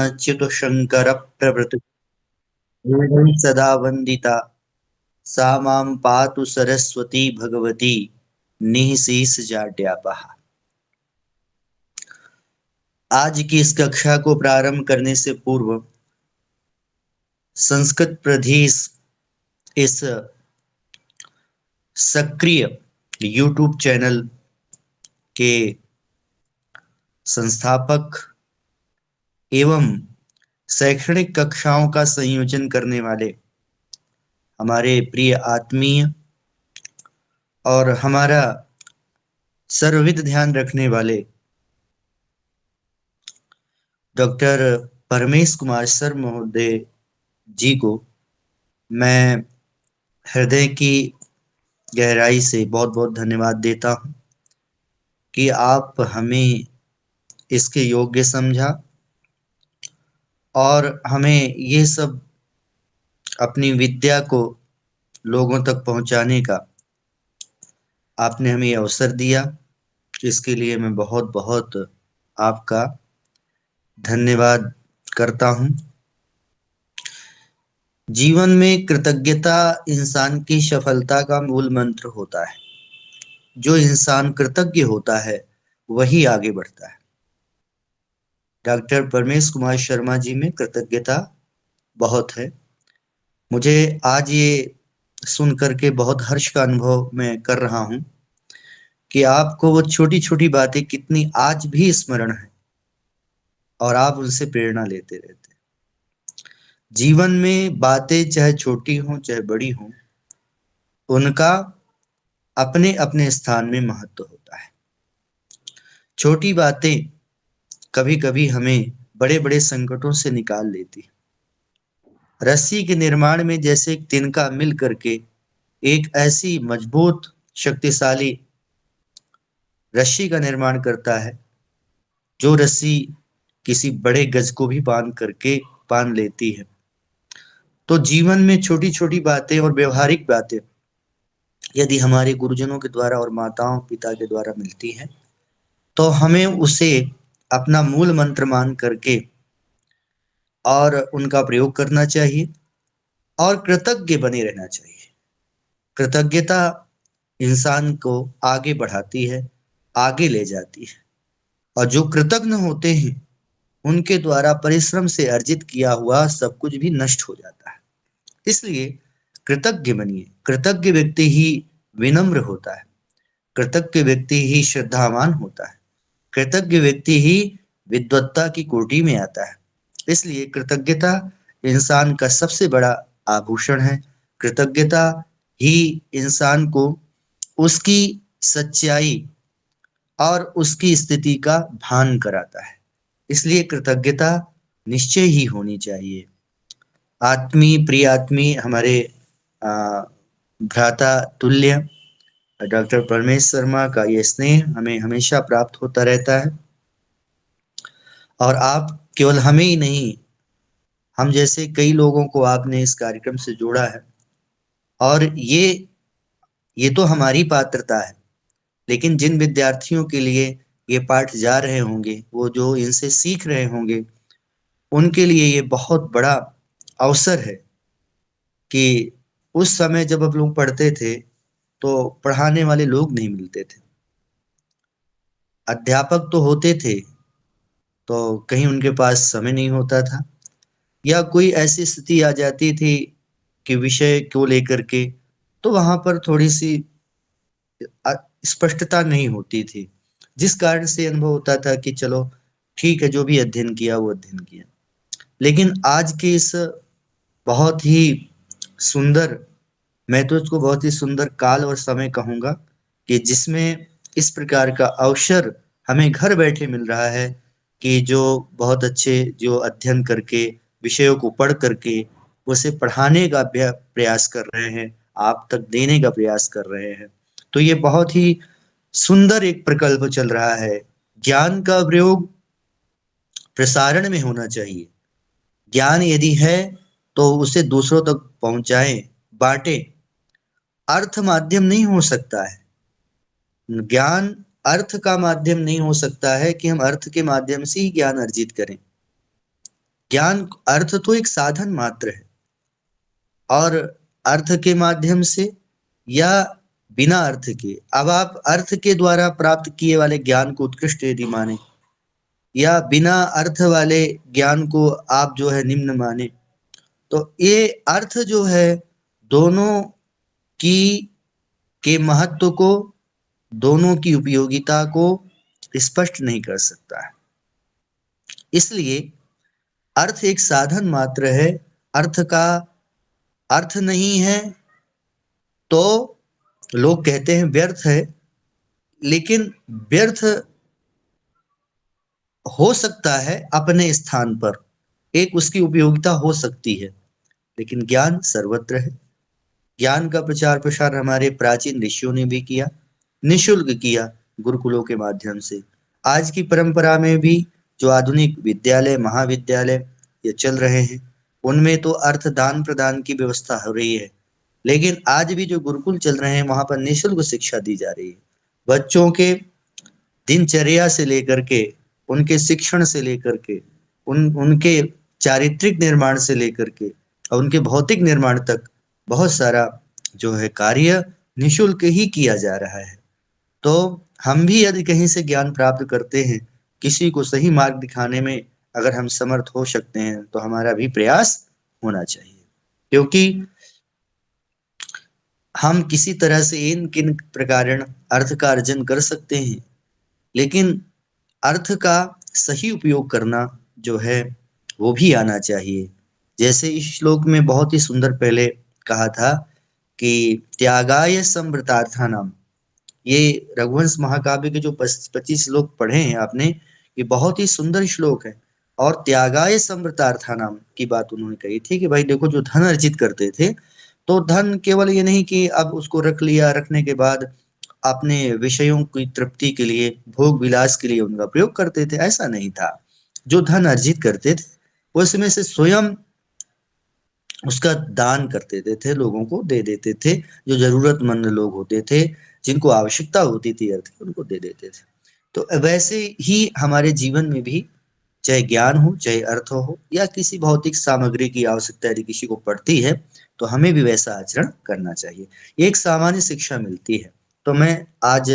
अच्युत शंकर प्रभृति सदा वंदिता सा मां पातु सरस्वती भगवती निःशेष जाड्यापहा। आज की इस कक्षा को प्रारंभ करने से पूर्व संस्कृत प्रदेश इस सक्रिय यूट्यूब चैनल के संस्थापक एवं शैक्षणिक कक्षाओं का संयोजन करने वाले हमारे प्रिय आत्मीय और हमारा सर्वविध ध्यान रखने वाले डॉक्टर परमेश कुमार सर महोदय जी को मैं हृदय की गहराई से बहुत बहुत धन्यवाद देता हूँ कि आप हमें इसके योग्य समझा और हमें ये सब अपनी विद्या को लोगों तक पहुंचाने का आपने हमें अवसर दिया। इसके लिए मैं बहुत बहुत आपका धन्यवाद करता हूं। जीवन में कृतज्ञता इंसान की सफलता का मूल मंत्र होता है। जो इंसान कृतज्ञ होता है वही आगे बढ़ता है। डॉक्टर परमेश कुमार शर्मा जी में कृतज्ञता बहुत है। मुझे आज ये सुन करके बहुत हर्ष का अनुभव मैं कर रहा हूं कि आपको वो छोटी छोटी बातें कितनी आज भी स्मरण है और आप उनसे प्रेरणा लेते रहते हैं। जीवन में बातें चाहे छोटी हों चाहे बड़ी हों, उनका अपने अपने स्थान में महत्व होता है। छोटी बातें कभी कभी हमें बड़े बड़े संकटों से निकाल लेती है। रस्सी के निर्माण में जैसे एक तिनका मिल करके एक ऐसी मजबूत शक्तिशाली रस्सी का निर्माण करता है जो रस्सी किसी बड़े गज को भी बांध लेती है। तो जीवन में छोटी छोटी बातें और व्यवहारिक बातें यदि हमारे गुरुजनों के द्वारा और माताओं पिता के द्वारा मिलती हैं तो हमें उसे अपना मूल मंत्र मान करके और उनका प्रयोग करना चाहिए और कृतज्ञ बने रहना चाहिए। कृतज्ञता इंसान को आगे बढ़ाती है, आगे ले जाती है और जो कृतज्ञ होते हैं उनके द्वारा परिश्रम से अर्जित किया हुआ सब कुछ भी नष्ट हो जाता है। इसलिए कृतज्ञ बनिए। कृतज्ञ व्यक्ति ही विनम्र होता है, कृतज्ञ व्यक्ति ही श्रद्धावान होता है, कृतज्ञ व्यक्ति ही विद्वत्ता की कोटि में आता है। इसलिए कृतज्ञता इंसान का सबसे बड़ा आभूषण है। कृतज्ञता ही इंसान को उसकी सच्चाई और उसकी स्थिति का भान कराता है। इसलिए कृतज्ञता निश्चय ही होनी चाहिए। प्रिय आत्मी हमारे भ्राता तुल्य डॉक्टर परमेश शर्मा का ये स्नेह हमें हमेशा प्राप्त होता रहता है और आप केवल हमें ही नहीं, हम जैसे कई लोगों को आपने इस कार्यक्रम से जोड़ा है और ये तो हमारी पात्रता है, लेकिन जिन विद्यार्थियों के लिए ये पाठ जा रहे होंगे, वो जो इनसे सीख रहे होंगे, उनके लिए ये बहुत बड़ा अवसर है कि उस समय जब हम लोग पढ़ते थे तो पढ़ाने वाले लोग नहीं मिलते थे। अध्यापक तो होते थे तो कहीं उनके पास समय नहीं होता था या कोई ऐसी स्थिति आ जाती थी कि विषय को लेकर के तो वहां पर थोड़ी सी स्पष्टता नहीं होती थी, जिस कारण से अनुभव होता था कि चलो ठीक है, जो भी अध्ययन किया वो अध्ययन किया। लेकिन आज के इस बहुत ही सुंदर, मैं तो इसको बहुत ही सुंदर काल और समय कहूंगा कि जिसमें इस प्रकार का अवसर हमें घर बैठे मिल रहा है कि जो बहुत अच्छे जो अध्ययन करके विषयों को पढ़ करके उसे पढ़ाने का प्रयास कर रहे हैं, आप तक देने का प्रयास कर रहे हैं। तो ये बहुत ही सुंदर एक प्रकल्प चल रहा है। ज्ञान का प्रयोग प्रसारण में होना चाहिए। ज्ञान यदि है तो उसे दूसरों तक पहुंचाएं, बांटे। अर्थ माध्यम नहीं हो सकता है, ज्ञान अर्थ का माध्यम नहीं हो सकता है कि हम अर्थ के माध्यम से ही ज्ञान अर्जित करें। ज्ञान अर्थ तो एक साधन मात्र है, और अर्थ के माध्यम से या बिना अर्थ के, अब आप अर्थ के द्वारा प्राप्त किए वाले ज्ञान को उत्कृष्ट यदि माने या बिना अर्थ वाले ज्ञान को आप जो है निम्न माने, तो ये अर्थ जो है दोनों की के महत्व को, दोनों की उपयोगिता को स्पष्ट नहीं कर सकता है। इसलिए अर्थ एक साधन मात्र है। अर्थ का अर्थ नहीं है तो लोग कहते हैं व्यर्थ है, लेकिन व्यर्थ हो सकता है अपने स्थान पर, एक उसकी उपयोगिता हो सकती है, लेकिन ज्ञान सर्वत्र है। ज्ञान का प्रचार प्रसार हमारे प्राचीन ऋषियों ने भी किया, निशुल्क किया, गुरुकुलों के माध्यम से। आज की परंपरा में भी जो आधुनिक विद्यालय महाविद्यालय ये चल रहे हैं, उनमें तो अर्थ दान प्रदान की व्यवस्था हो रही है, लेकिन आज भी जो गुरुकुल चल रहे हैं वहां पर निशुल्क शिक्षा दी जा रही है। बच्चों के दिनचर्या से लेकर के, उनके शिक्षण से लेकर के, उनके चारित्रिक निर्माण से लेकर के और उनके भौतिक निर्माण तक बहुत सारा जो है कार्य निशुल्क ही किया जा रहा है। तो हम भी यदि कहीं से ज्ञान प्राप्त करते हैं, किसी को सही मार्ग दिखाने में अगर हम समर्थ हो सकते हैं, तो हमारा भी प्रयास होना चाहिए, क्योंकि हम किसी तरह से इन किन प्रकार अर्थ का अर्जन कर सकते हैं, लेकिन अर्थ का सही उपयोग करना जो है वो भी आना चाहिए। जैसे इस श्लोक में बहुत ही सुंदर पहले कहा था कि त्यागाय संवृतार्थानाम, ये रघुवंश महाकाव्य के जो 25 श्लोक पढ़े हैं आपने, ये बहुत ही सुंदर श्लोक है। और त्यागाय संवृतार्थानाम की बात उन्होंने कही थी कि भाई देखो, जो धन अर्जित करते थे, तो धन केवल ये नहीं कि अब उसको रख लिया, रखने के बाद अपने विषयों की तृप्ति के लिए, भोग विलास के लिए उनका प्रयोग करते थे, ऐसा नहीं था। जो धन अर्जित करते थे उसमें से स्वयं उसका दान कर देते थे, लोगों को दे देते थे, जो जरूरतमंद लोग होते थे, जिनको आवश्यकता होती थी अर्थ की, उनको दे देते थे। तो वैसे ही हमारे जीवन में भी, चाहे ज्ञान हो, चाहे अर्थ हो, या किसी भौतिक सामग्री की आवश्यकता यदि किसी को पड़ती है, तो हमें भी वैसा आचरण करना चाहिए। ये एक सामान्य शिक्षा मिलती है। तो मैं आज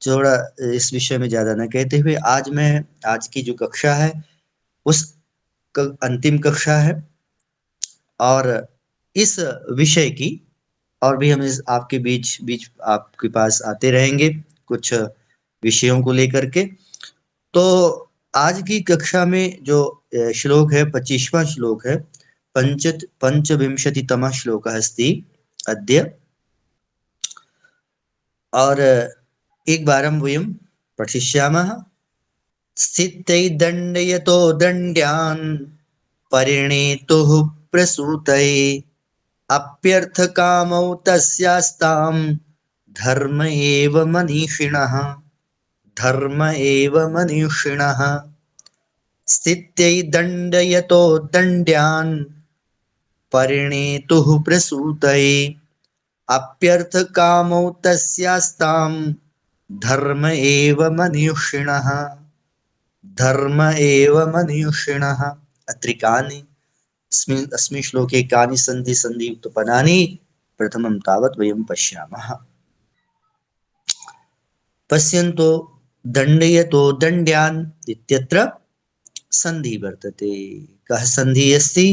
थोड़ा इस विषय में ज्यादा न कहते हुए, आज की जो कक्षा है उस अंतिम कक्षा है, और इस विषय की और भी हम इस आपके बीच बीच आपके पास आते रहेंगे कुछ विषयों को लेकर के। तो आज की कक्षा में जो श्लोक है, 25वां श्लोक है, पंचविंशतितमः श्लोकः अस्ति अद्य, और एक बारं वयं पठिष्यामः। स्थित्यै दण्डयतो दण्ड्यान् परिणेतुः प्रसूतये अप्यर्थकामौ तस्यास्तां धर्म एव मनीषिणः, धर्म एव मनीषिणः। स्थित्यै दण्डयतो दण्ड्यान् परिणेतुः प्रसूतये अप्यर्थकामौ तस्यास्तां धर्म एव मनीषिणः, धर्म एव मनीषिणः। अत्रिकानि अस्मिन् श्लोके कानि सन्ति सन्धियुक्तपदानि, प्रथमं तावत् वयं पश्यामः। पश्यन्तो दण्डयतो दण्ड्यान् इत्यत्र सन्धि वर्तते। कः सन्धि अस्ति?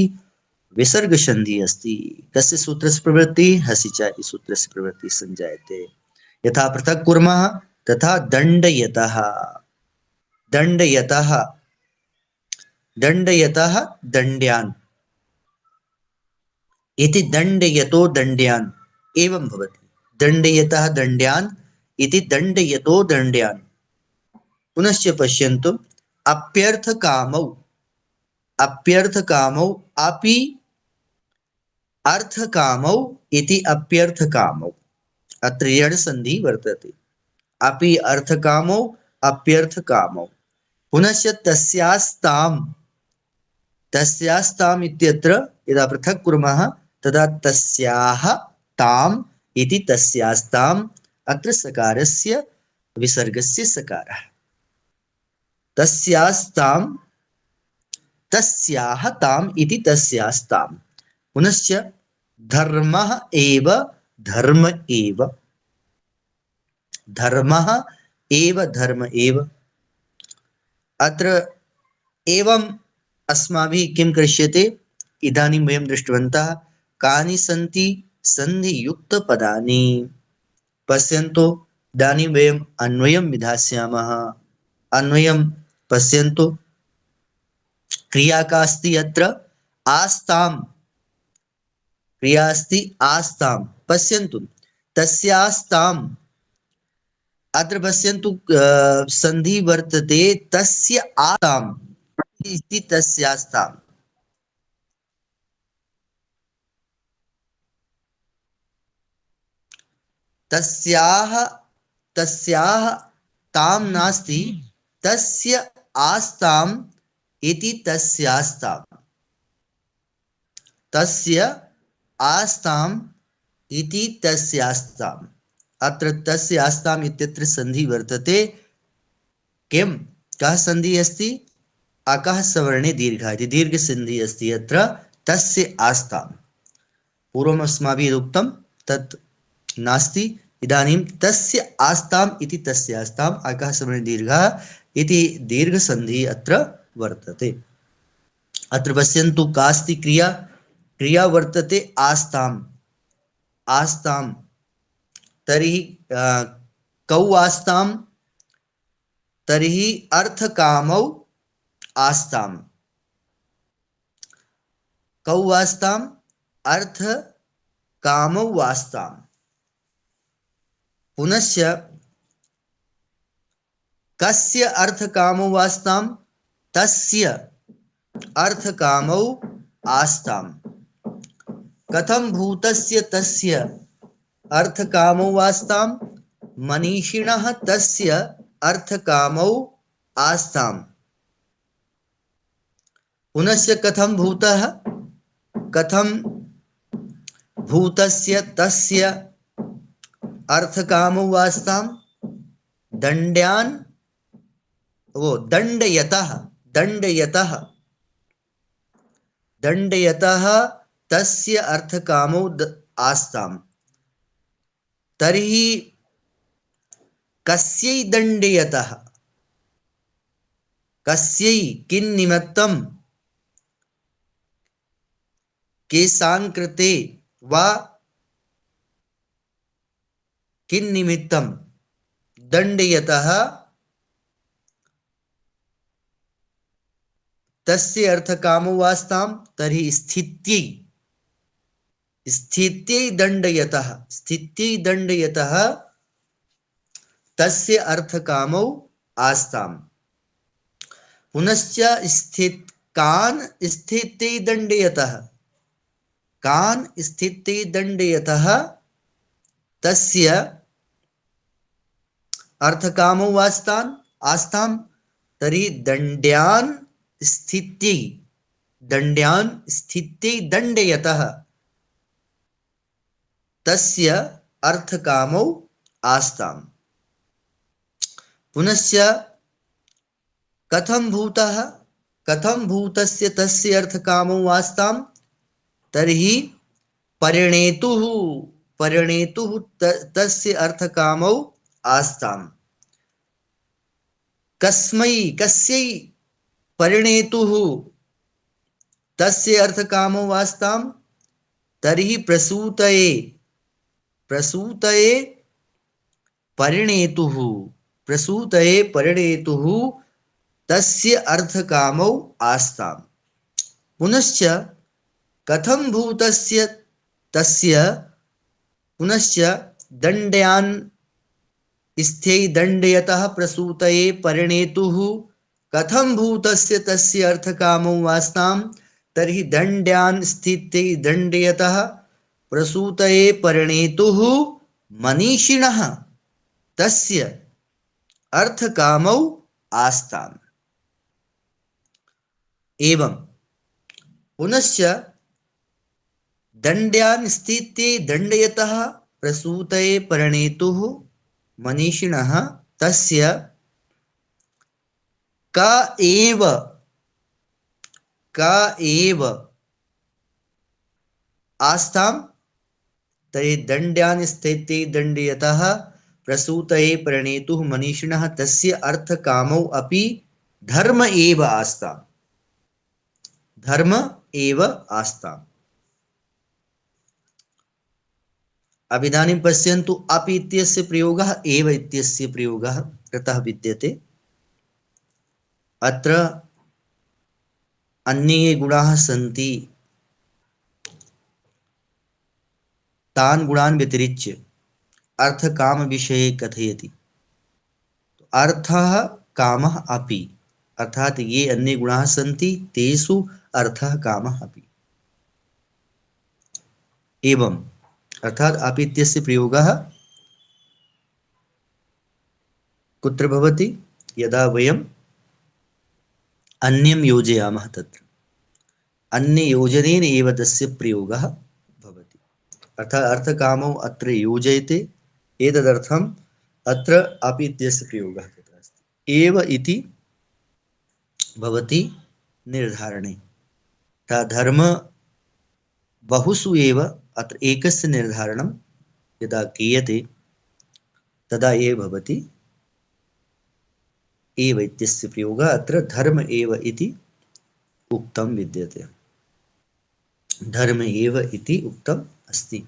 विसर्ग संधि अस्ति। कस्य सूत्रस्य प्रवृत्ति? हसिचा इति सूत्रस्य प्रवृत्ति संजायते। यथा पृथक् कुर्मः तथा दण्डयतः, दण्डयतः, दण्डयतः दण्ड्यान् इति दण्डयतो दण्ड्यान् एवं भवति। दण्डयतः दण्ड्यान् इति दण्डयतो दण्ड्यान्। पुनश्च पश्यन्तु, अप्यर्थकामौ, अप्यर्थकामौ अपि अर्थकामौ इति अप्यर्थकामौ, अत्र यण् संधि वर्तते। अपि अर्थकामौ, अप्यर्थकामौ। पुनश्च तस्यास्तां, तस्यास्ताम् इत्यत्र यदा पृथक् कुर्मः तदा तस्याः ताम् इति तस्यास्ताम्, अत्र सकारस्य विसर्गस्य सकारः। तस्यास्ताम् तस्याः ताम् इति तस्यास्ताम्। पुनश्च धर्मः एव धर्म एव, धर्मः एव धर्म एव। अत्र एवम् अस्माभिः किं करिष्यते, इदानीं वयं दृष्टवन्तः कानि सन्ति सन्धियुक्तपदानि। पश्यन्तु, इदानीं वयम् अन्वयं विधास्यामः। अन्वयं पश्यन्तु, क्रिया का अस्ति अत्र आस्ताम्, क्रिया अस्ति आस्ताम्। पश्यन्तु तस्यास्ताम्, अत्र पश्यन्तु सन्धि वर्तते तस्य आस्ताम् इति तस्यास्ताम्। तस्याः तस्याः ताम् नास्ति, तस्य आस्ताम् इति तस्यास्ताम्, तस्य आस्ताम् इति तस्यास्ताम्। अत्र तस्यास्ताम् इत्यत्र सन्धि वर्तते। किं कः सन्धि अस्ति, अकः सवर्णे दीर्घः इति दीर्घ सन्धि अस्ति अत्र तस्य आस्ताम्। पूर्वम् अस्माभिः उक्तं तत् नास्ति, इदानीं तस्य आस्ताम् इति तस्य आस्ताम्, अकः सवर्णे दीर्घः इति दीर्घसन्धि अत्र वर्तते। अत्र पश्यन्तु का अस्ति क्रिया, क्रिया वर्तते आस्ताम्, आस्ताम्। तर्हि कौ आस्ताम्, तर्हि अर्थकामौ आस्ताम्, कौ आस्ताम् अर्थकामौ आस्ताम्। पुनश्च कस्य अर्थकामौ आस्ताम्, तस्य अर्थकामौ आस्ताम्। कथं भूतस्य तस्य अर्थकामौ आस्ताम्, मनीषिणः तस्य अर्थकामौ आस्ताम्। पुनश्च कथं भूतः, कथं भूतस्य तस्य अर्थकामौ आस्ताम्, दण्ड्यान् वो दण्डयतः, दण्डयतः, दण्डयतः तस्य अर्थकामौ आस्ताम्। तर्हि कस्यै दण्डयतः, कस्यै किन्निमित्तं, केषां कृते वा किन्निमित्तं, दण्डयतः तस्य अर्थकामौ आस्ताम्। तर्हि स्थित्यै, स्थित्यै दण्डयतः, स्थित्यै दण्डयतः तस्य अर्थकामौ आस्ताम्। पुनश्च कान् स्थित्यै दण्डयतः, कान् स्थित्यै दण्डयतः तस्य अर्थकामौ आस्ताम्। तर्हि दण्ड्यान् स्थित्यै, दण्ड्यान् स्थित्यै दण्डयतः तस्य अर्थकामौ आस्ताम्। पुनश्च कथं भूतः, कथं भूतस्य तस्य अर्थकामौ आस्ताम्, तर्हि परिणेतुः, परिणेतुः तस्य अर्थकामौ आस्ताम्। कस्मै कस्यै परिणेतुः तस्य अर्थकामौ आस्ताम्, तर्हि प्रसूतये, प्रसूतये परिणेतुः, प्रसूतये परिणेतुः तस्य अर्थकामौ आस्ताम्। पुनश्च कथं भूतस्य तस्य, पुनश्च दण्ड्यान् स्थित्यै दण्डयतः प्रसूतये परिणेतुः कथं भूतस्य तस्य अर्थकामौ आस्ताम्, तर्हि दण्ड्यान् स्थित्यै दण्डयतः प्रसूतये परिणेतुः मनीषिणः तस्य अर्थकामौ आस्ताम्। एवं पुनश्च दण्ड्यान् स्थित्यै दण्डयतः प्रसूतये परिणेतुः मनीषिणः तस्य क एव का एव आस्तां तर्हि दण्ड्यान् स्थिते दण्डयतः प्रसूतये प्रणेतुः मनीषिणः तस्य अर्थकामौ अपि धर्म एव आस्ताम्। धर्म एव आस्ताम्। अब इदानीं पश्यन्तु अपि इत्यस्य प्रयोगः एव इत्यस्य प्रयोगः कृतः विद्यते। अत्र अन्ये गुणाः सन्ति, तान् गुणान् व्यतिरिच्य अर्थकाम विषये कथयति। अर्थः कामः अपि, अर्थात ये अन्य गुणाः सन्ति तेषु अर्थः कामः अपि। एवं अर्थात अपि इत्यस्य प्रयोगः कुत्र भवति? यदा वयम् अन्यं योजयामः तत्र अन्ययोजनेन एव तस्य प्रयोगः भवति। अर्थात् अर्थकामौ अत्र योजयते, एतदर्थम् अत्र अपि इत्यस्य प्रयोगः कृतः अस्ति। एव इति भवति निर्धारणे। धर्म बहुषु एव अत्र एकस्य निर्धारणं यदा क्रियते तदा एव भवति एव इत्यस्य प्रयोगः। अत्र धर्म एव इति उक्तं विद्यते। धर्म एव इति उक्तम् अस्ति।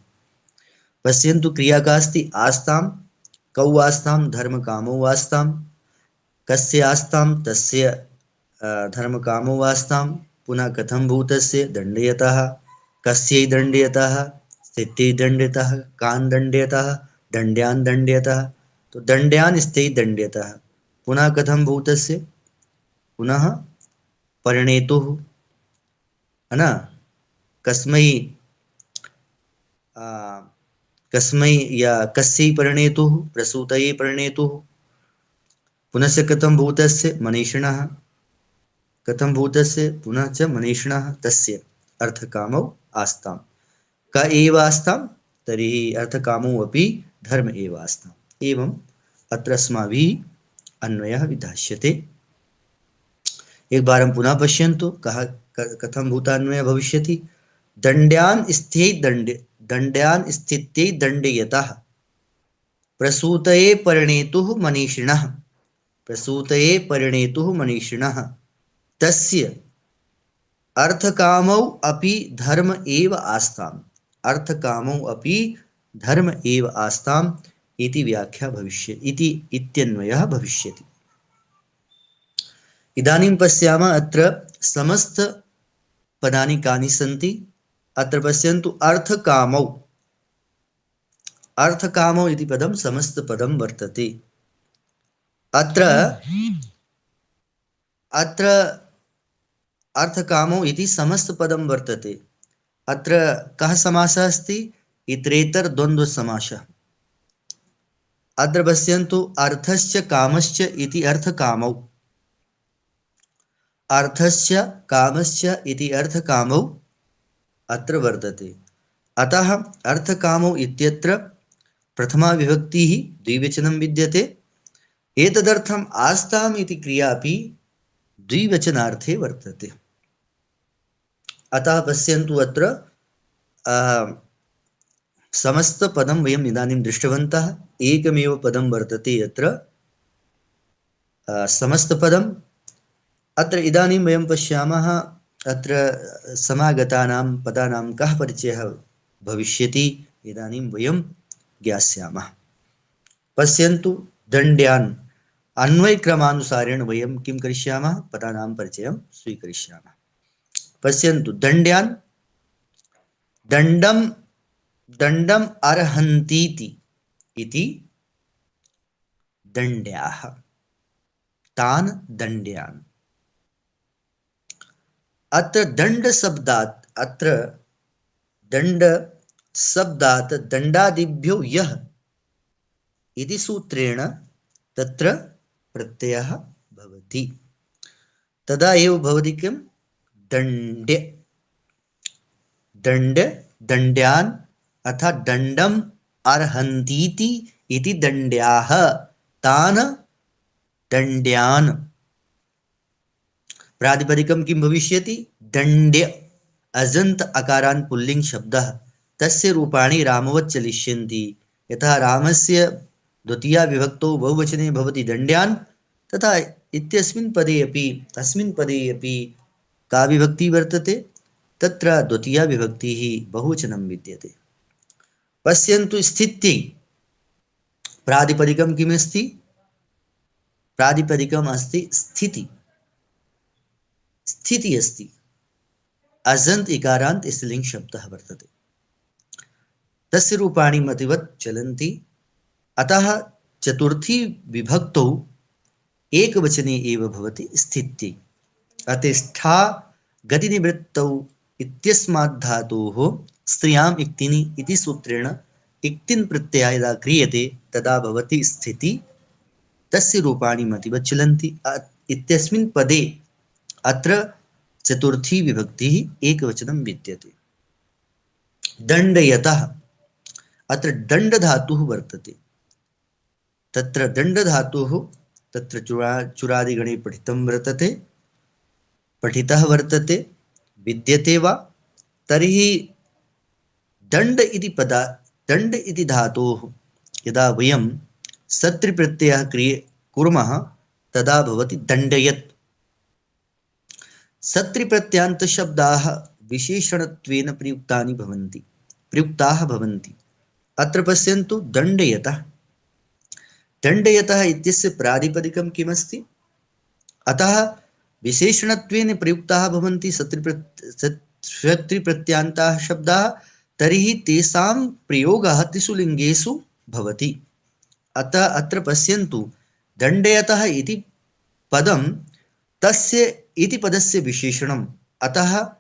पश्यन्तु क्रिया का अस्ति? आस्तां, कौ आस्तां? धर्मकामौ आस्तां। कस्य आस्तां? तस्य धर्मकामौ आस्तां। पुनः कथं भूतस्य? दण्डयतः। कस्यै दण्डयतः? स्थित्यै दण्डयतः। कान् दण्डयतः? दण्ड्यान् दण्डयतः। तो दण्ड्यान् स्थित्यै दण्डयतः। पुनः कथं भूतस्य? पुनः परिणेतुः, है ना? कस्मै कस्मै या कस्यै परिणेतुः? प्रसूतये परिणेतुः। पुनश्च कथं भूतस्य? मनीषिणः। कथं भूतस्य? पुनः च मनीषिणः। तस्य अर्थकामौ आस्ताम्। क एव आस्तां? तर्हि अर्थकामौ अपि धर्म एव आस्ताम्। एवम् अत्र अस्माभिः अन्वयः विधास्यते। एक बार हम पुनः पश्यन्तु कथं भूतान्वयः भविष्यति। दण्ड्यान् स्थित्यै दण्डयतः प्रसूतये परिणेतुः मनीषिणः। प्रसूतये परिणेतुः मनीषिणः तस्य अर्थकामौ अपि धर्म एव आस्ताम्। अर्थकामौ अपि धर्म एव आस्ताम् इति व्याख्या भविष्यति, इति इत्यन्वयः भविष्यति। इदानीं पश्यामः अत्र समस्त पदानि कानि सन्ति। अत्र पश्यन्तु अर्थकामौ। अर्थकामौ इति पदं समस्त पदं वर्तते। अत्र अर्थकामौ इति समस्त पदं वर्तते। अत्र कः समासः अस्ति? इतरेतर द्वन्द्व समासः। अत्र पश्यन्तु अर्थस्य कामस्य इति अर्थकामौ। अर्थस्य कामस्य इति अर्थकामौ अत्र वर्तते। अतः अर्थकामौ इत्यत्र प्रथमा विभक्तिः द्विवचनं विद्यते। एतदर्थम् आस्ताम् इति क्रिया अपि द्विवचनार्थे वर्तते। अतः पश्यन्तु अत्र समस्तपदं वयम् इदानीं दृष्टवन्तः। एकमेव पदं वर्तते अत्र समस्तपदम्। अत्र इदानीं वयं पश्यामः अत्र समागतानां पदानां कः परिचयः भविष्यति इदानीं वयं ज्ञास्यामः। पश्यन्तु दण्ड्यान् अन्वयक्रमानुसारेण वयं किं करिष्यामः? पदानां परिचयं स्वीकरिष्यामः। पश्यन्तु दण्ड्यान् दण्डम् अर्हन्तीति इति दण्ड्याः। तान् दण्ड्यान्। अत्र दण्ड शब्दात् दण्डादिभ्यो यः इति सूत्रेण तत्र प्रत्ययः भवति। तदा एव भवति किं? दण्ड्यान् अर्थात् दण्डम् अर्हन्तीति इति दण्ड्याः। तान् दण्ड्यान्। प्रातिपदिकं किं भविष्यति? दण्ड्य अजन्त अकारान् पुल्लिङ्ग शब्दः तस्य रूपाणि रामवत् चलिष्यन्ति। यथा रामस्य द्वितीया विभक्तौ बहुवचने भवति दण्ड्यान्, तथा इत्यस्मिन् पदे अपि तस्मिन् पदे अपि का विभक्ति वर्तते, तत्र द्वितीया विभक्तिः बहुवचनं विद्यते। पश्यन्तु स्थित्यै प्रातिपदिकं किमस्ति? प्रातिपदिकम् अस्ति स्थिति। स्थिति अस्ति। अजन्त इकारान्त स्त्रीलिङ्ग शब्दः वर्तते। तस्य रूपाणि मतिवत् चलन्ति। अतः चतुर्थी विभक्तौ एकवचने एव भवति स्थित्यै। अतिष्ठा गतिनिवृत्तौ इत्यस्मात् धातोः स्त्रियाम् इक्तिनि इति सूत्रेण इक्तिन् प्रत्ययः यदा क्रियते तदा भवति स्थिति। तस्य रूपाणि मतिवत् चलन्ति। इत्यस्मिन् पदे अत्र चतुर्थी विभक्तिः एकवचनं विद्यते। दण्डयतः अत्र दण्ड धातुः वर्तते। तत्र दण्ड धातुः तत्र चुरादिगणे पठितं वर्तते, पठितः वर्तते, विद्यते वा? तर्हि दण्ड इति धातोः यदा वयं सत्रिप्रत्ययः कुर्मः तदा भवति दण्डयत्। सत्रिप्रत्ययान्तशब्दाः विशेषणत्वेन प्रयुक्ताः भवन्ति। अत्र पश्यन्तु दण्डयतः। दण्डयतः इत्यस्य प्रातिपदिकं किमस्ति? अतः विशेषणत्वेन प्रयुक्ताः भवन्ति सत्रिप्रत्ययान्ताः शब्दाः, तर्हि तेषां प्रयोगः त्रिषु लिङ्गेषु भवति। अतः अत्र पश्यन्तु दण्डयतः इति पदं तस्य इति पदस्य विशेषणम्। अतः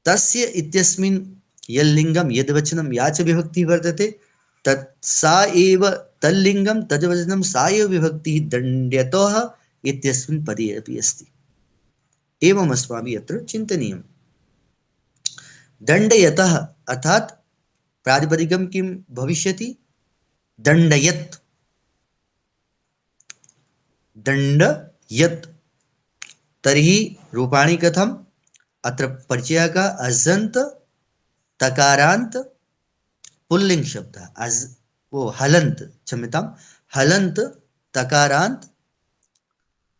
तस्य इत्यस्मिन् यल्लिङ्गं यद्वचनं या च विभक्तिः वर्तते तत् सा एव तल्लिङ्गं तद्वचनं सा एव विभक्तिः दण्ड्यतः इत्यस्मिन् पदे अपि अस्ति। एवम् अस्माभिः अत्र चिन्तनीयम्। दण्डयतः अर्थात् प्रातिपदिकं किं भविष्यति? दण्डयत्। दण्डयत्। तर्हि रूपाणि कथम्? अत्र परिचयः का? अजन्त तकारान्त पुल्लिङ्ग शब्दः। हलन्त, क्षम्यतां, हलन्त तकारान्त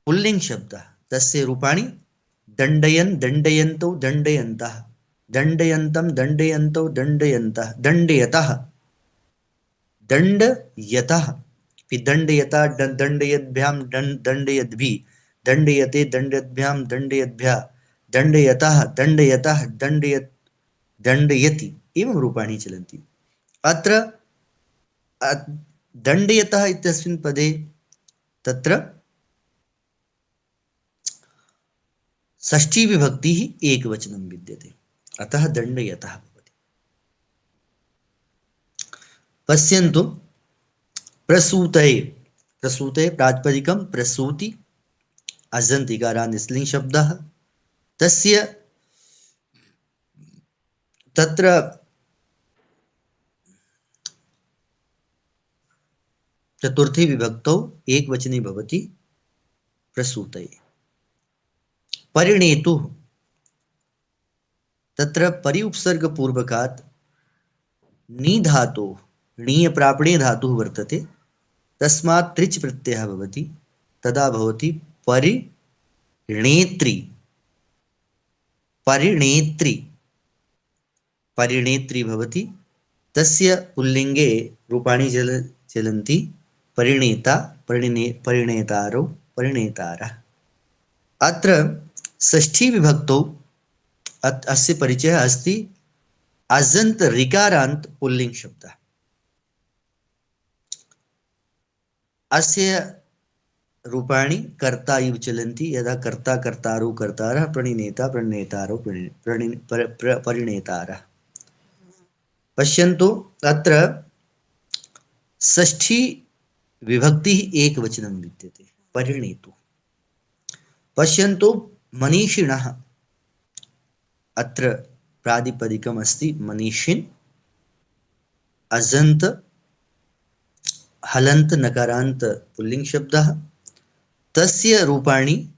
पुल्लिङ्ग शब्दः। तस्य रूपाणि दण्डयन्, दण्डयन्तौ, दण्डयन्तः, दण्डयन्तं, दण्डयन्तौ, दण्डयन्तः, दण्डयतः, दण्डयतः, दण्डयता, दण्डयद्भ्यां, दण्डयद्भिः, दण्डयते, दण्डयद्भ्यां, दण्डयद्भ्यः, दण्डयतः, दण्डयतः, दण्डयति, एवं रूपाणि चलन्ति। अत्र दण्डयतः इत्यस्मिन् पदे तत्र षष्ठी विभक्तिः एकवचनं विद्यते। अतः दण्डयतः भवति। पश्यन्तु प्रसूतये। प्रसूतये प्रातिपदिकं प्रसूति, अजन्त इकारान्त स्त्रीलिङ्ग शब्दः। तस्य तत्र चतुर्थी विभक्तौ एकवचने भवति प्रसूतये। परिणेतुः तत्र परि उपसर्ग पूर्वकात् नी धातुः, णीय प्रापणे धातुः वर्तते, तस्मात् त्रिच् प्रत्ययः भवति, तदा भवति परिणेत्री। परिणेत्री, परिणेत्री भवति। तस्य पुल्लिङ्गे रूपाणि चलन्ति परिणेता, परिणेतारौ, परिणेतारः। अत्र षष्ठी विभक्तौ अस्य परिचयः अस्ति अजन्त ऋकारान्त पुल्लिङ्ग शब्दः। अस्य रूपाणि कर्ता इव चलन्ति। यदा कर्ता, कर्तारौ, कर्तारः, प्रणिनेता, प्रणेतारौ, परिणेतारः। पश्यन्तु अत्र षष्ठी विभक्तिः एकवचनं विद्यते, परिणेतुः। पश्यन्तु मनीषिणः, अत्र प्रातिपदिकम् अस्ति मनीषिन्, अजन्त हलन्त नकारान्त पुल्लिङ्ग शब्दः। तस्य रूपाणि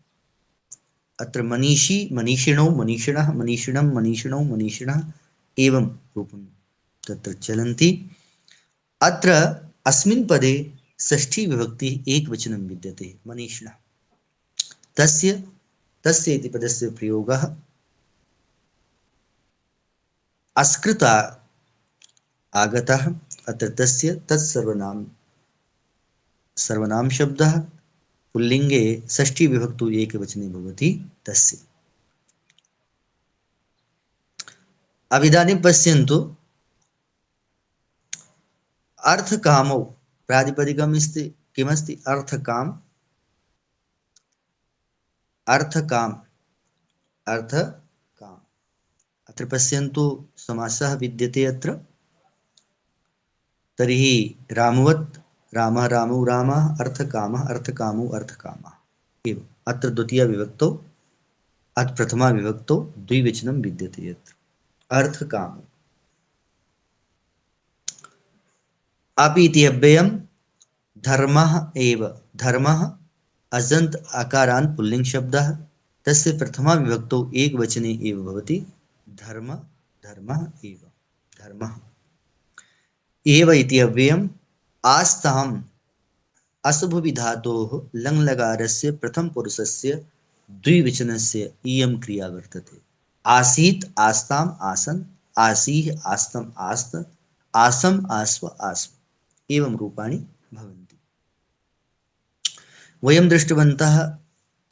अत्र मनीषी मनीषिणौ मनीषिणः मनीषिणं मनीषिणौ मनीषिणः एवं रूपं तत्र चलन्ति। अत्र अस्मिन् पदे षष्ठी विभक्ति एकवचनं विद्यते मनीषिणः। तस्य तस्य इति पदस्य प्रयोगः अस्कृता आगतः। अत्र तस्य तत्सर्वनाम सर्वनाम शब्दः पुल्लिङ्गे षष्ठी विभक्तौ एकवचने भवति तस्य। अब इदानीं पश्यन्तु अर्थकामौ प्रातिपदिकम् अस्ति किमस्ति अर्थकाम अर्थकाम अर्थकाम। अत्र पश्यन्तु समासः विद्यते अत्र। तर्हि रामवत् रामः रामौ रामः अर्थकामः अर्थकामौ अर्थकामः एवम्। अत्र द्वितीया विभक्तौ अत्र प्रथमा विभक्तौ द्विवचनं विद्यते अत्र अर्थकामौ। अपि इति अव्ययं धर्मः एव। धर्मः अजन्त आकारान्त पुल्लिङ्ग शब्दः तस्य प्रथमा विभक्तौ एकवचने एव भवति धर्म धर्मः एव धर्मः एव इति अव्ययम् आस्ताम् असुभुवि धातोः लङ्लकारस्य प्रथमपुरुषस्य द्विवचनस्य इयं क्रिया वर्तते। आसीत् आस्ताम् आसन् आसीः आस्तम् आस्त आसम् आस्व आस्म एवं रूपाणि भवन्ति। वयं दृष्टवन्तः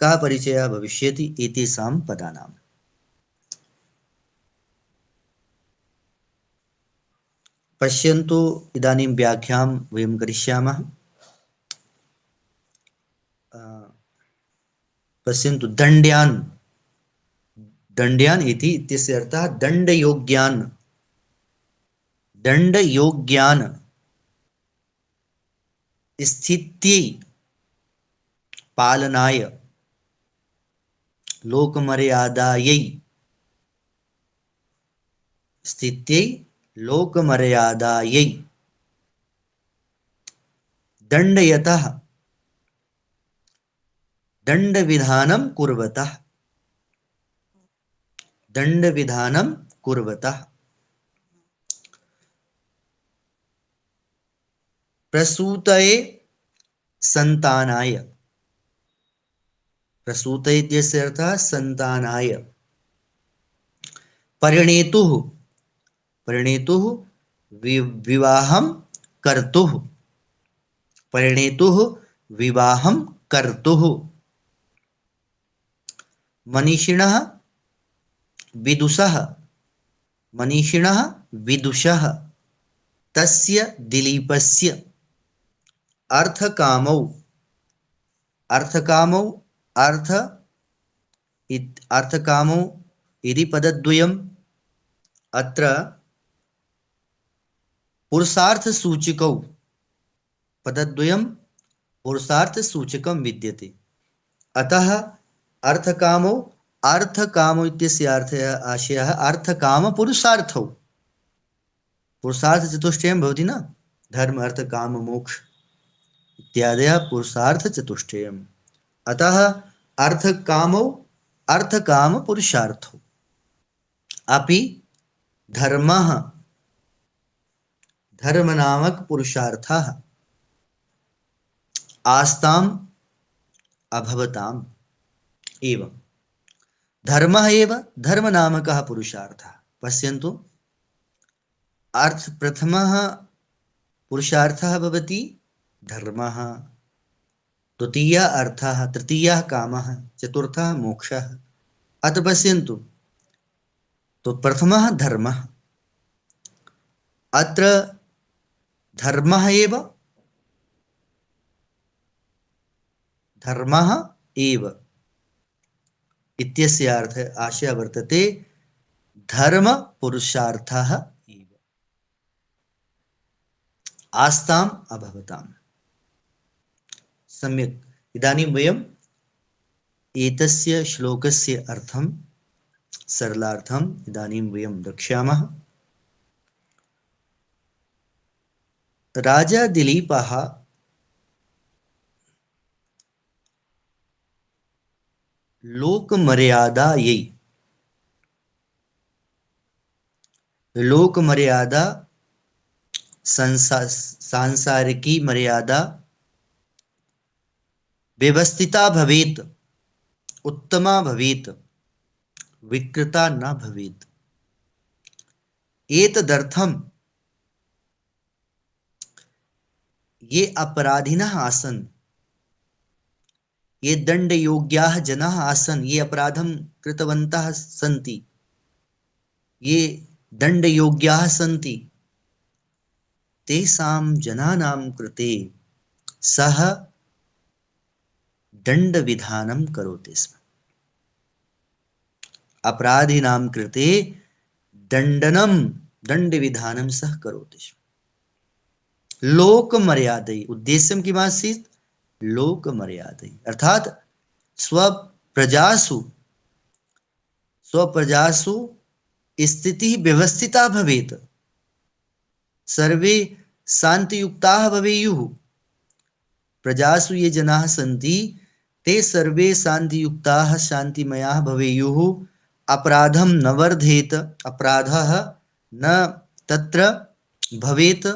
का परिचयः भविष्यति एतेषां पदानाम्। पश्यन्तु इदानीं व्याख्यां वयं करिष्यामः। पश्यन्तु दण्ड्यान् दण्ड्यान् इति इत्यस्य अर्थः दण्डयोग्यान् दण्डयोग्यान् स्थित्यै पालनाय लोकमर्यादायै स्थित्यै लोकमर्यादायै दण्डयतः दण्डविधानं कुर्वतः दण्डविधानं कुर्वतः प्रसूतये सन्तानाय प्रसूतये इत्यस्य अर्थः सन्तानाय परिणेतुः परिणेतुः विवाहं कर्तुः परिणेतुः विवाहं कर्तुः मनीषिणः विदुषः मनीषिणः विदुषः तस्य दिलीपस्य अर्थकामौ अर्थकामौ अर्थकामौ इति पदद्वयम् अत्र पुरुषार्थसूचकौ पदद्वयं पुरुषार्थसूचकं विद्यते। अतः अर्थकामौ अर्थकामौ इत्यस्य आशयः अर्थकामपुरुषार्थौ पुरुषार्थचतुष्टयं भवति न धर्म अर्थ काम मोक्ष इत्यादयः पुरुषार्थचतुष्टयम्। अतः अर्थकामौ अर्थकामपुरुषार्थौ अपि धर्मः धर्मनामक पुरुषार्थः आस्ताम् अभवताम् एवं धर्मः एव धर्मनामकः पुरुषार्थः। पश्यन्तु अर्थ प्रथमः पुरुषार्थः भवति धर्मः द्वितीयः अर्थः तृतीयः कामः चतुर्थः मोक्षः। अत्र पश्यन्तु तो प्रथमः धर्मः अत्र धर्मः एव इत्यस्य अर्थः आशयः वर्तते धर्म पुरुषार्थः एव आस्ताम् अभवताम्। सम्यक्। इदानीं वयम् एतस्य श्लोकस्य अर्थं सरलार्थम् इदानीं वयं द्रक्ष्यामः। राजा दिलीपः लोक मर्यादा यही, लोक मर्यादा, सांसारिकी मर्यादा व्यवस्थिता भवेत, उत्तमा भवेत, विकृता न भवेत। एतदर्थम, ये अपराधिनः आसन्, ये दंड योग्याः जनाः आसन्, ये अपराधं कृतवन्तः सन्ति, ये दंड योग्याः सन्ति, तेषां जनानां कृते सः दंड विधानं करोति स्म। अपराधिनां कृते दंडनं, दंड विधानं सः करोति स्म। लोक मर्यादै, उद्देश्यं किमासीत्? लोक मर्यादै, अर्थात स्वप्रजासु, स्वप्रजासु स्थितिः व्यवस्थिता भवेत्, सर्वे शान्तियुक्ताः भवेयुः। प्रजासु ये जनाः सन्ति ते सर्वे शान्तियुक्ताः, शान्तिमयाः भवेयुः। अपराधं न वर्धेत, अपराधः न तत्र भवेत्।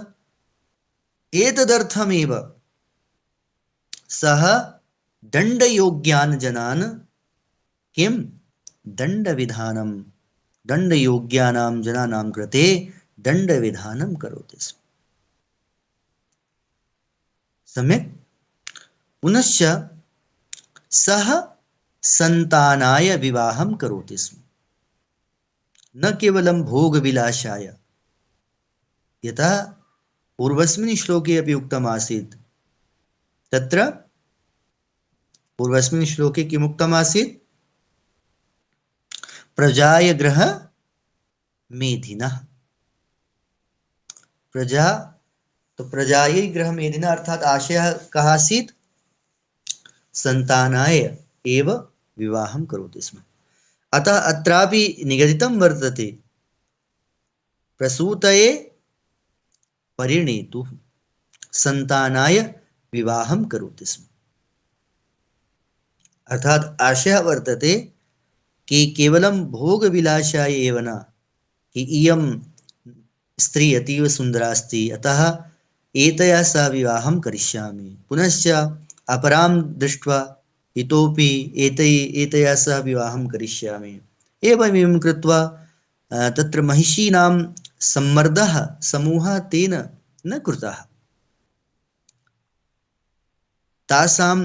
एतदर्थमेव सः दण्डयोग्यान् जनान् किं दण्डविधानं, दण्डयोग्यानां जनानां कृते दण्डविधानं करोति स्म। सम्यक्। पुनश्च सः सन्तानाय विवाहं करोति स्म, न केवलं भोगविलासाय। यथा पूर्वस्मिन् श्लोके अपि उक्तमासीत्, तत्र पूर्वस्मिन् श्लोके किम् उक्तमासीत्? प्रजाय गृह मेधिनः। प्रजा, तो प्रजायै गृह मेधिनः अर्थात आशयः कः आसीत्? सन्तानाय एव विवाहं करोति स्म। अतः अत्रापि निगदितं वर्तते प्रसूतये परिणेतुः, सन्तानाय विवाहं करोति स्म। अर्थात आशयः वर्तते कि केवलं भोगविलासाय एव न, कि इयं स्त्री अतीव सुन्दरा अस्ति, अतः एतया सह विवाहं करिष्यामि, पुनश्च अपरां दृष्ट्वा इतोपि एतया सह विवाहं करिष्यामि, एवं कृत्वा तत्र महिषीणां सम्मर्दः समूहः तेन न कृतः। तासां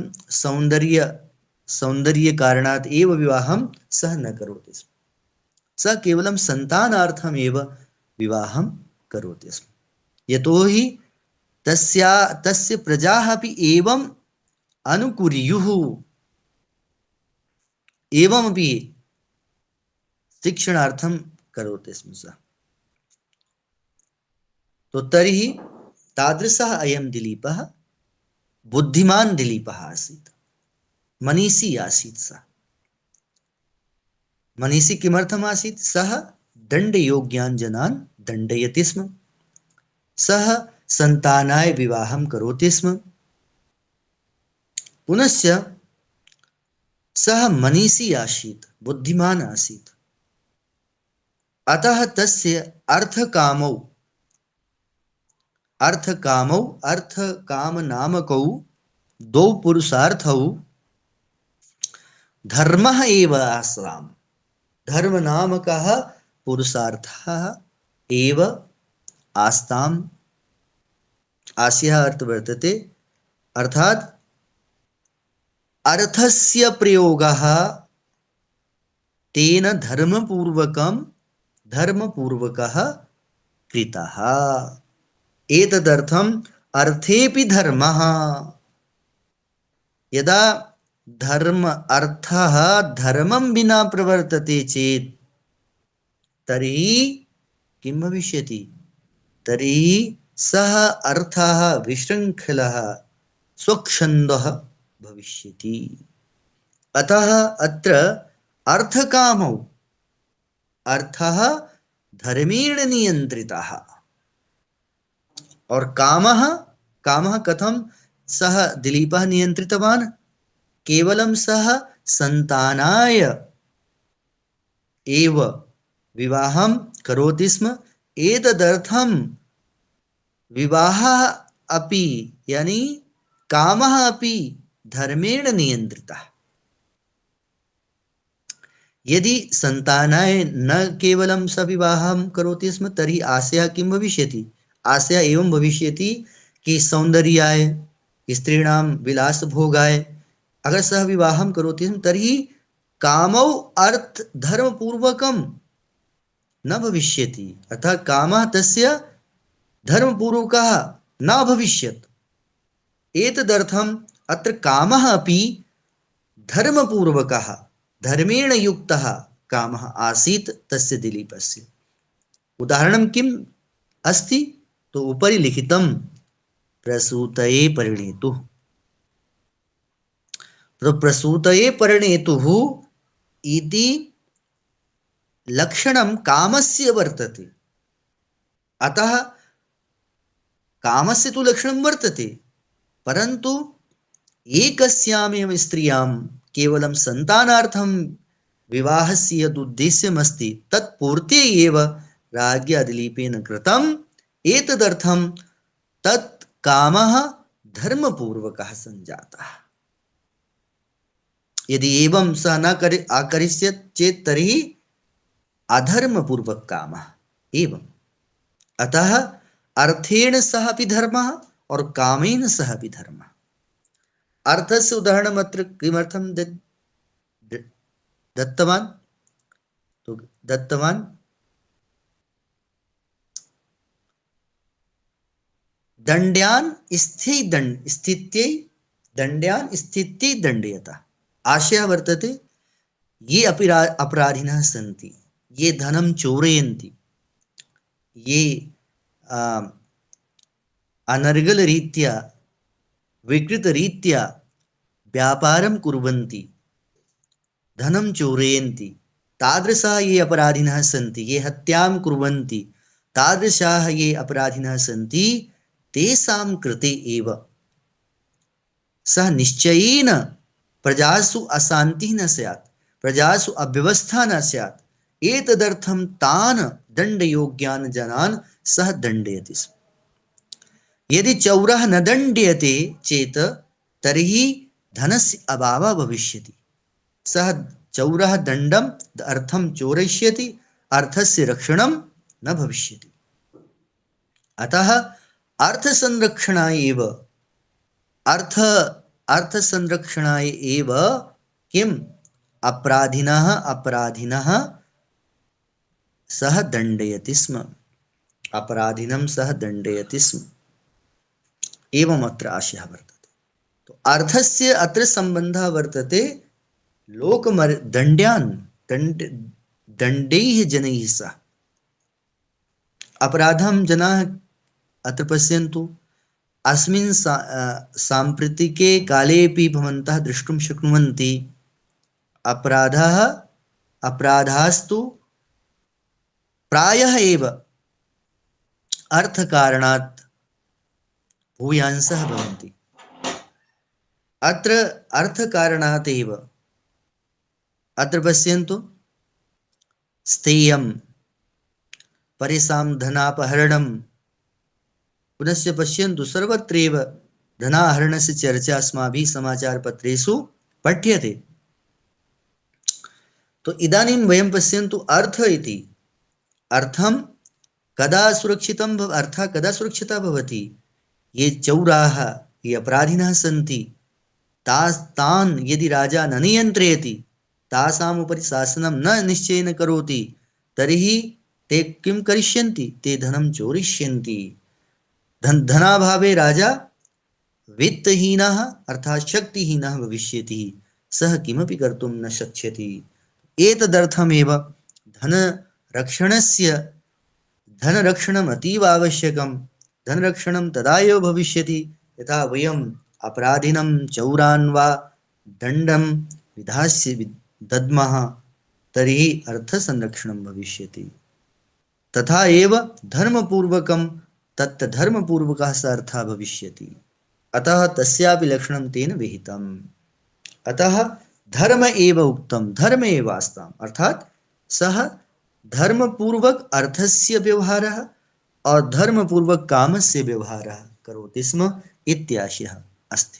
सौन्दर्यकारणात् एव विवाहं सः न करोति स्म। सः केवलं सन्तानार्थमेव विवाहं करोति स्म। यतोहि तस्य प्रजाः अपि एवम् अनुकुर्युः, एवमपि शिक्षणार्थं करोति स्म सः। तो तर्हि तादृशः अयं दिलीपः बुद्धिमान् दिलीपः आसीत्, मनीषी आसीत् सः। मनीषी किमर्थम् आसीत्? सः दण्डयोग्यान् जनान् दण्डयति स्म, सः सन्तानाय विवाहं करोति स्म, पुनश्च सः मनीषी आसीत्, बुद्धिमान् आसीत्। अतः तस्य अर्थकामनामकौ द्वौ पुरुषार्थौ धर्मः एव आस्ताम्। धर्म नामकः पुरुषार्थः एव आस्ताम्। आस्यः अर्थ वर्तते, अर्थात अर्थस्य प्रयोगः तेन धर्मपूर्वकः कृतः। एतदर्थम् अर्थेऽपि धर्मः। यदा धर्म अर्थः धर्मं विना प्रवर्तते चेत् तर्हि किं भविष्यति? तर्हि सः अर्थः विशृङ्खलः, स्वच्छन्दः भविष्यति। अतः अत्र अर्थकामौ, अर्थः धर्मेण नियन्त्रितः, और कामः कथं सः दिलीपः नियन्त्रितवान्? केवलं सः संतानाय एव विवाहं करोति स्म। एतदर्थं विवाहः अपि यानी कामः अपि धर्मेण नियंत्रितः। यदि संतानाय न केवलं स विवाहं करोति स्म तर्हि आशयः किं भविष्यति? आशयः एवं भविष्यति कि सौन्दर्याय, स्त्रीणां विलासभोगाय अगर सः विवाहं करोति स्म तर्हि कामौ अर्थ धर्मपूर्वकं न भविष्यति, अतः कामः तस्य धर्मपूर्वकः न अभविष्यत्। एतदर्थम् अत्र कामः अपि धर्मपूर्वकः धर्मेण युक्तः कामः आसीत् तस्य दिलीपस्य। उदाहरणं किम् अस्ति? तो उपरि लिखितं प्रसूतये परिणेतुः। तो प्रसूतये परिणेतुः इति लक्षणं कामस्य वर्तते। अतः कामस्य तु लक्षणं वर्तते, परन्तु एकस्यामेव स्त्रियां केवलं सन्तानार्थं विवाहस्य यद् उद्देश्यमस्ति तत् पूर्त्यै एव राज्ञा दिलीपेन कृतम्। एतदर्थं तत् कामः धर्मपूर्वकः सञ्जातः। यदि एवं सः न आकरिष्यत् चेत् तर्हि अधर्मपूर्वक कामः एवम्। अतः अर्थेन सह अपि धर्मः और कामेन सह अपि धर्मः। अर्थस्य उदाहरणम् अत्र किमर्थं दत्तवान्? तो दत्तवान् दण्ड्यान् स्थित्यै दण्ड्यान् स्थित्यै दण्डयतः। आशयः वर्तते ये अपराधिनः सन्ति, ये धनं चोरयन्ति, ये अनर्गलरीत्या विकृतरीत्या व्यापारं कुर्वन्ति, धनं चोरयन्ति, तादृशाः ये अपराधिनः सन्ति, ये हत्यां कुर्वन्ति, तादृशाः ये अपराधिनः सन्ति, तेषां कृते एव सः निश्चयेन प्रजासु अशान्तिः न स्यात्, प्रजासु अव्यवस्था न स्यात्। एतदर्थं तान् दण्डयोग्यान् जनान् सः दण्डयति स्म। यदि चौरः न दण्ड्यते चेत् तर्हि धनस्य अभावः भविष्यति। सः चौरः दण्डम् अर्थं चोरयिष्यति, अर्थस्य रक्षणं न भविष्यति। अतः अर्थसंरक्षणाय एव किम् अपराधिनः सः दण्डयति स्म, अपराधिनं सः दण्डयति स्म। एवम् अत्र आशयः वर्तते। तो अर्थस्य अत्र सम्बन्धः वर्तते दण्डैः जनैः सह। अपराधं जनाः अत्र पश्यन्तु, अस्मिन् साम्प्रतिके कालेपि भवन्तः द्रष्टुं शक्नुवन्ति, अपराधास्तु प्रायः एव अर्थकारणात् भूयांसः भवन्ति। अत्र अर्थकारणात् एव अत्र पश्यन्तु, स्थेयं परेषां धनापहरणं, पुनश्च पश्यन्तु सर्वत्रैव धनाहरणस्य चर्चा अस्माभिः समाचारपत्रेषु पठ्यते। तो इदानीं वयं पश्यन्तु अर्थ इति, अर्थं कदा सुरक्षितः भवति? ये चौराः, ये अपराधिनः सन्ति, तान् यदि राजा न नियन्त्रयति, तासाम् उपरि शासनं न निश्चयेन करोति, तर्हि ते किं करिष्यन्ति? ते धनं चोरिष्यन्ति। धनाभावे राजा वित्तहीनः अर्थात् शक्तिहीनः भविष्यति, सः किमपि कर्तुं न शक्ष्यति। एतदर्थमेव धनरक्षणम् अतीव आवश्यकं। धनरक्षणं तदा एव भविष्यति यथा वयम् अपराधिनं चौरान् वा दण्डं दद्मः, तर्हि अर्थसंरक्षणं भविष्यति। तथा एव धर्मपूर्वकं तत् धर्मपूर्वकः स अर्थः भविष्यति। अतः तस्यापि लक्षणं तेन विहितम्। अतः धर्म एव उक्तम धर्म एव आस्ताम, अर्थात सह धर्म पूर्वक अर्थस्य व्यवहारः और धर्म पूर्वक कामस्य व्यवहारः करोति स्म इत्याशयः अस्ति।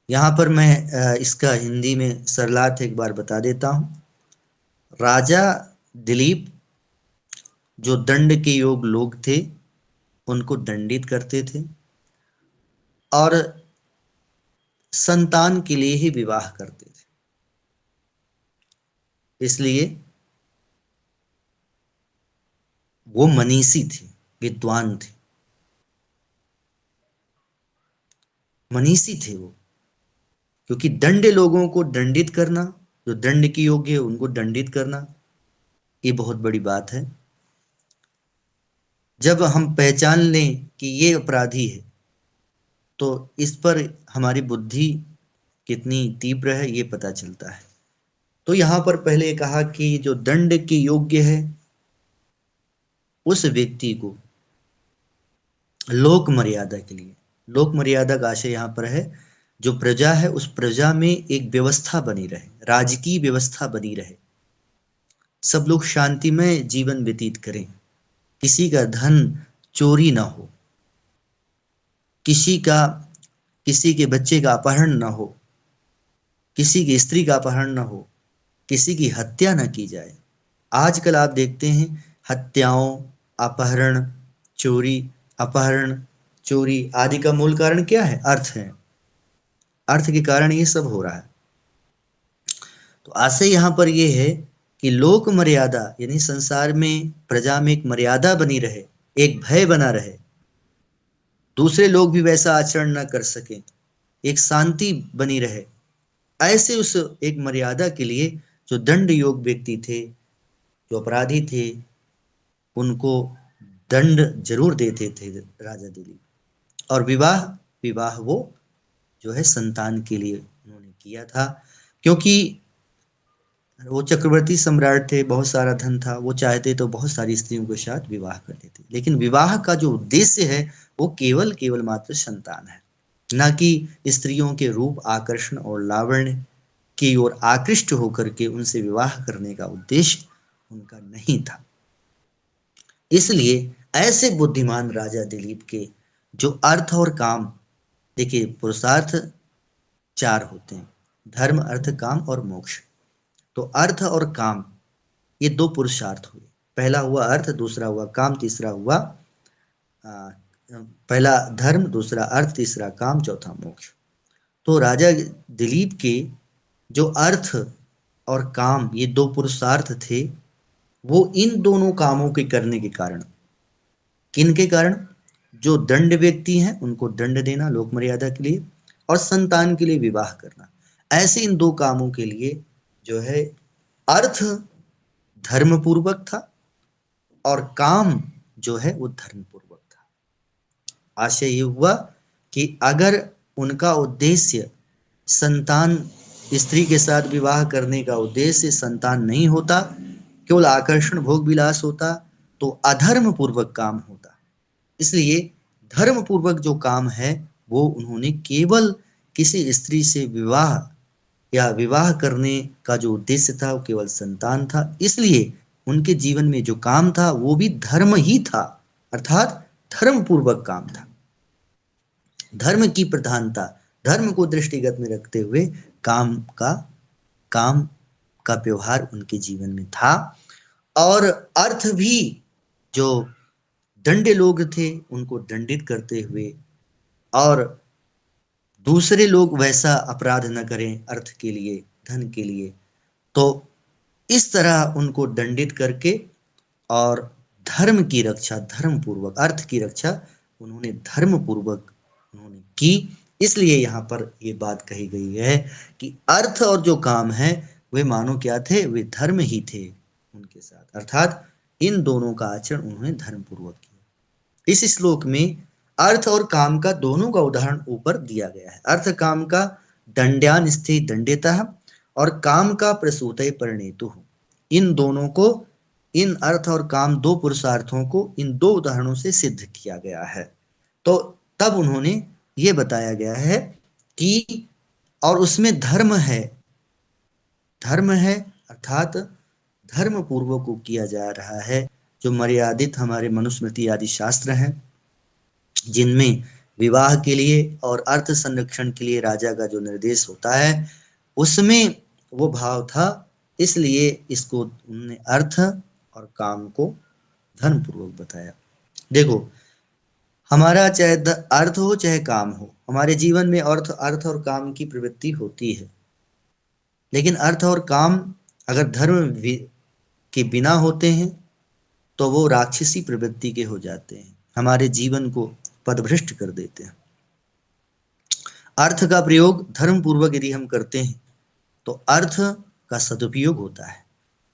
यहाँ पर मैं इसका हिंदी में सरलार्थ एक बार बता देता हूँ। राजा दिलीप जो दंड के योग लोग थे उनको दंडित करते थे और संतान के लिए ही विवाह करते थे, इसलिए वो मनीषी थे, विद्वान थे, मनीषी थे वो, क्योंकि दंड लोगों को दंडित करना, जो दंड के योग्य है उनको दंडित करना, ये बहुत बड़ी बात है। जब हम पहचान लें कि ये अपराधी है तो इस पर हमारी बुद्धि कितनी तीव्र है ये पता चलता है। तो यहाँ पर पहले कहा कि जो दंड के योग्य है उस व्यक्ति को लोक मर्यादा के लिए, लोक मर्यादा का आशय यहाँ पर है जो प्रजा है उस प्रजा में एक व्यवस्था बनी रहे, राजकीय व्यवस्था बनी रहे, सब लोग शांतिमय जीवन व्यतीत करें, किसी का धन चोरी ना हो, किसी के बच्चे का अपहरण ना हो, किसी की स्त्री का अपहरण ना हो, किसी की हत्या ना की जाए। आजकल आप देखते हैं हत्याओं, अपहरण, चोरी, अपहरण, चोरी आदि का मूल कारण क्या है? अर्थ है। अर्थ के कारण ये सब हो रहा है। तो आशय यहाँ पर ये है कि लोक मर्यादा यानी संसार में प्रजा में एक मर्यादा बनी रहे, एक भय बना रहे, दूसरे लोग भी वैसा आचरण न कर सकें, एक शांति बनी रहे, ऐसे उस एक मर्यादा के लिए जो दंड योग व्यक्ति थे, जो अपराधी थे, उनको दंड जरूर देते थे राजा दिलीप। और विवाह वो जो है संतान के लिए उन्होंने किया था, क्योंकि वो चक्रवर्ती सम्राट थे, बहुत सारा धन था, वो चाहते तो बहुत सारी स्त्रियों के साथ विवाह कर लेते, लेकिन विवाह का जो उद्देश्य है वो केवल मात्र संतान है, न कि स्त्रियों के रूप, आकर्षण और लावण्य की ओर आकृष्ट होकर के उनसे विवाह करने का उद्देश्य उनका नहीं था। इसलिए ऐसे बुद्धिमान राजा दिलीप के जो अर्थ और काम, देखिए पुरुषार्थ 4 होते हैं, धर्म, अर्थ, काम और मोक्ष। तो अर्थ और काम ये 2 पुरुषार्थ हुए, पहला हुआ अर्थ, दूसरा हुआ काम, तीसरा हुआ पहला धर्म, दूसरा अर्थ, तीसरा काम, चौथा मोक्ष। तो राजा दिलीप के जो अर्थ और काम ये 2 पुरुषार्थ थे, वो इन दोनों कामों के करने के कारण, किन के कारण? जो दंड व्यक्ति हैं उनको दंड देना लोक मर्यादा के लिए, और संतान के लिए विवाह करना, ऐसे इन 2 कामों के लिए जो है अर्थ धर्म पूर्वक था और काम जो है वो धर्म पूर्वक था। आशय ये हुआ कि अगर उनका उद्देश्य संतान, स्त्री के साथ विवाह करने का उद्देश्य संतान नहीं होता, केवल आकर्षण भोग विलास होता, तो अधर्म पूर्वक काम होता। इसलिए धर्म पूर्वक जो काम है वो उन्होंने केवल किसी स्त्री से विवाह या विवाह करने का जो उद्देश्य था वो केवल संतान था, इसलिए उनके जीवन में जो काम था वो भी धर्म ही था, अर्थात धर्म पूर्वक काम था। धर्म की प्रधानता, धर्म को दृष्टिगत में रखते हुए काम का व्यवहार उनके जीवन में था। और अर्थ भी जो दंडे लोग थे उनको दंडित करते हुए, और दूसरे लोग वैसा अपराध न करें अर्थ के लिए, धन के लिए, तो इस तरह उनको दंडित करके और धर्म की रक्षा धर्म पूर्वक, अर्थ की रक्षा उन्होंने धर्म पूर्वक उन्होंने की। इसलिए यहाँ पर ये बात कही गई है कि अर्थ और जो काम है वे मानो क्या थे, वे धर्म ही थे उनके साथ, अर्थात इन दोनों का आचरण उन्होंने धर्म पूर्वक किया। इस श्लोक में अर्थ और काम का दोनों का उदाहरण ऊपर दिया गया है। अर्थ काम का दंड्यान स्थित दंड्यतः और काम का प्रसूतय परिणेतु, इन दोनों को, इन अर्थ और काम 2 पुरुषार्थों को इन 2 उदाहरणों से सिद्ध किया गया है। तो तब उन्होंने ये बताया गया है कि और उसमें धर्म है। धर्म है अर्थात धर्म पूर्वक को किया जा रहा है। जो मर्यादित हमारे मनुस्मृति आदि शास्त्र हैं, जिनमें विवाह के लिए और अर्थ संरक्षण के लिए राजा का जो निर्देश होता है, उसमें वो भाव था। इसलिए इसको उन्होंने अर्थ और काम को धर्म पूर्वक बताया। देखो, हमारा चाहे अर्थ हो चाहे काम हो, हमारे जीवन में अर्थ और काम की प्रवृत्ति होती है। लेकिन अर्थ और काम अगर धर्म के बिना होते हैं तो वो राक्षसी प्रवृत्ति के हो जाते हैं, हमारे जीवन को पदभ्रष्ट कर देते हैं। अर्थ का प्रयोग धर्म पूर्वक यदि हम करते हैं तो अर्थ का सदुपयोग होता है।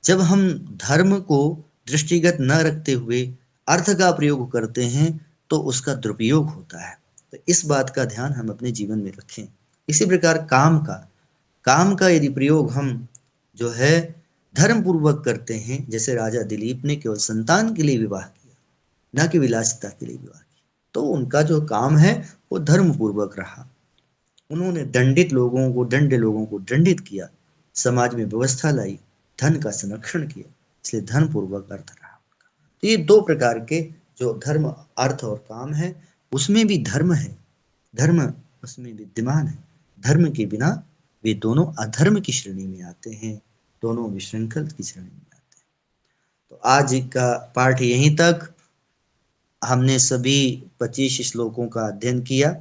जब हम धर्म को दृष्टिगत न रखते हुए अर्थ का प्रयोग करते हैं तो उसका दुरुपयोग होता है। तो इस बात का ध्यान हम अपने जीवन में रखें। इसी प्रकार काम का यदि प्रयोग हम जो है धर्म पूर्वक करते हैं, जैसे राजा दिलीप ने केवल संतान के लिए विवाह किया, न कि विलासिता के लिए विवाह किया, तो उनका जो काम है वो धर्म पूर्वक रहा। उन्होंने दंड लोगों को दंडित किया, समाज में व्यवस्था लाई, धन का संरक्षण किया, इसलिए धन पूर्वक अर्थ रहा। तो ये दो प्रकार के जो धर्म, अर्थ और काम है, उसमें भी धर्म है, धर्म उसमें विद्यमान है। धर्म के बिना वे दोनों अधर्म की श्रेणी में आते हैं, दोनों विशृंखल की श्रेणी में आते हैं। तो आज का पाठ यहीं तक। हमने सभी 25 श्लोकों का अध्ययन किया।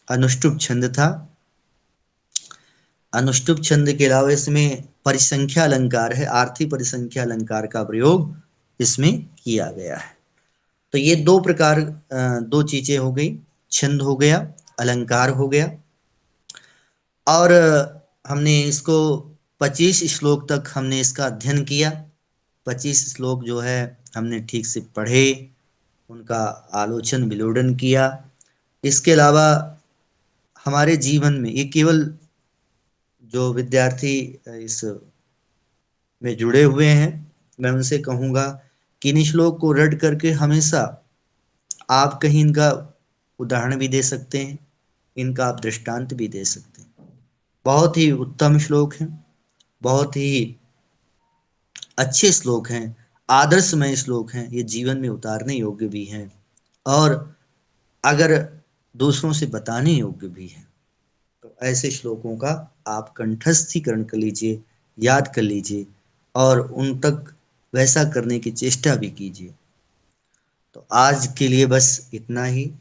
अनुष्टुप छंद था। अनुष्टुप छंद के अलावा इसमें परिसंख्या अलंकार है, आर्थी परिसंख्या अलंकार का प्रयोग इसमें किया गया है। तो ये दो चीजें हो गई, छंद हो गया, अलंकार हो गया। और हमने इसको 25 श्लोक तक हमने इसका अध्ययन किया। 25 श्लोक जो है हमने ठीक से पढ़े, उनका आलोचन विलोडन किया। इसके अलावा हमारे जीवन में ये केवल जो विद्यार्थी इस में जुड़े हुए हैं, मैं उनसे कहूँगा कि इन श्लोक को रट करके हमेशा आप कहीं इनका उदाहरण भी दे सकते हैं, इनका आप दृष्टांत भी दे सकते हैं। बहुत ही उत्तम श्लोक हैं, बहुत ही अच्छे श्लोक हैं, आदर्शमय श्लोक हैं, ये जीवन में उतारने योग्य भी हैं और अगर दूसरों से बताने योग्य भी हैं। तो ऐसे श्लोकों का आप कंठस्थीकरण कर लीजिए, याद कर लीजिए और उन तक वैसा करने की चेष्टा भी कीजिए। तो आज के लिए बस इतना ही।